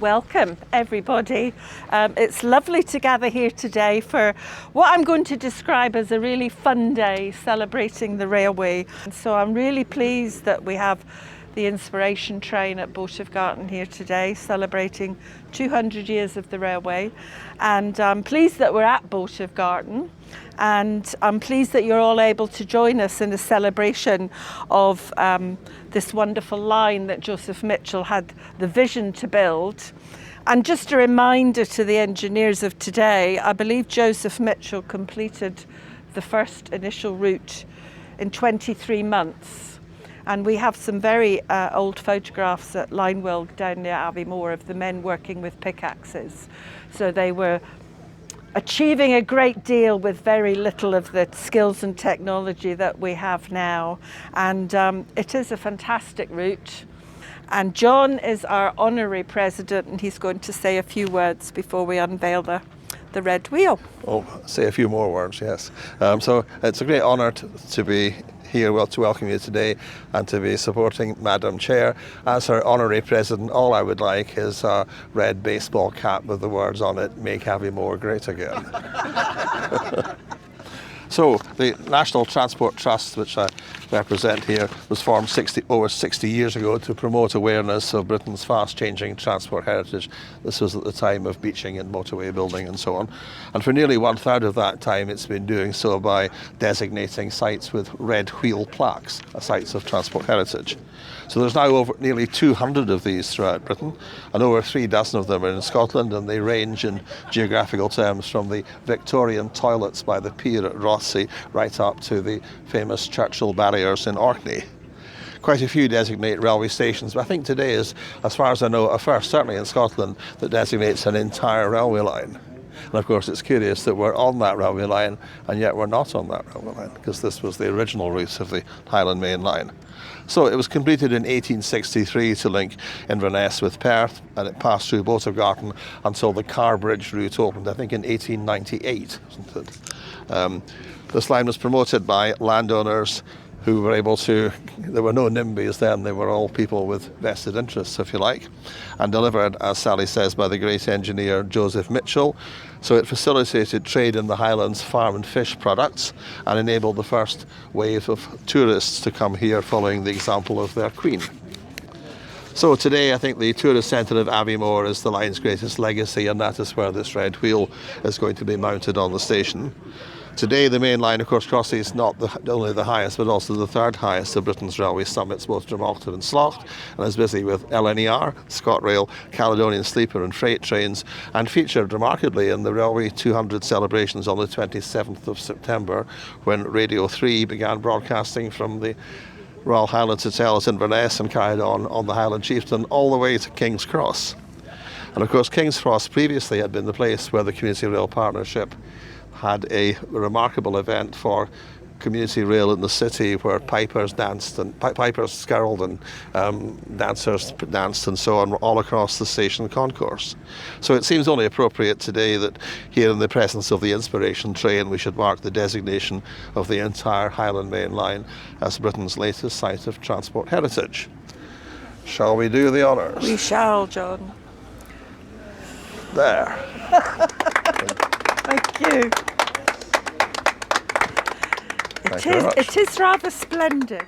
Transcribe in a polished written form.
welcome everybody. It's lovely to gather here today for what I'm going to describe as a really fun day celebrating the railway. So I'm really pleased that we have the inspiration train at Boat of Garten here today, celebrating 200 years of the railway. And I'm pleased that we're at Boat of Garten, and I'm pleased that you're all able to join us in a celebration of this wonderful line that Joseph Mitchell had the vision to build. And just a reminder to the engineers of today, I believe Joseph Mitchell completed the first initial route in 23 months. And we have some very old photographs at Linewell down near Aviemore of the men working with pickaxes. So they were achieving a great deal with very little of the skills and technology that we have now. And it is a fantastic route. And John is our honorary president, and he's going to say a few words before we unveil the red wheel. Oh, say a few more words, yes. So it's a great honour to be here to welcome you today and to be supporting Madam Chair. As her honorary president, all I would like is a red baseball cap with the words on it, "Make Aviemore Great Again." So the National Transport Trust, which I represent here, was formed over 60 years ago to promote awareness of Britain's fast-changing transport heritage. This was at the time of beaching and motorway building and so on. And for nearly 1/3 of that time, it's been doing so by designating sites with red wheel plaques as sites of transport heritage. So there's now over nearly 200 of these throughout Britain, and over 36 of them are in Scotland, and they range in geographical terms from the Victorian toilets by the pier at Rothesay right up to the famous Churchill barriers in Orkney. Quite a few designate railway stations, but I think today is, as far as I know, a first, certainly in Scotland, that designates an entire railway line. And of course it's curious that we're on that railway line and yet we're not on that railway line, because this was the original route of the Highland Main Line. So it was completed in 1863 to link Inverness with Perth, and it passed through Boat of Garten until the Carbridge route opened, I think in 1898, wasn't it? This line was promoted by landowners who were able to, there were no NIMBYs then, they were all people with vested interests, if you like, and delivered, as Sally says, by the great engineer Joseph Mitchell. So it facilitated trade in the Highlands farm and fish products and enabled the first wave of tourists to come here following the example of their queen. So today I think the tourist centre of Aviemore is the line's greatest legacy, and that is where this red wheel is going to be mounted on the station. Today the main line, of course, crosses not only the highest but also the third highest of Britain's railway summits, both Dromochta and Slough, and is busy with LNER, ScotRail, Caledonian Sleeper and freight trains, and featured remarkably in the Railway 200 celebrations on the 27th of September, when Radio 3 began broadcasting from the Royal Highlands Hotel at Inverness and carried on the Highland Chieftain all the way to King's Cross. And of course King's Cross previously had been the place where the Community Rail Partnership had a remarkable event for community rail in the city, where pipers danced and pipers skirled and dancers danced and so on all across the station concourse. So it seems only appropriate today that here in the presence of the inspiration train we should mark the designation of the entire Highland Main Line as Britain's latest site of transport heritage. Shall we do the honours? We shall, John. There. Thank you. It is rather splendid.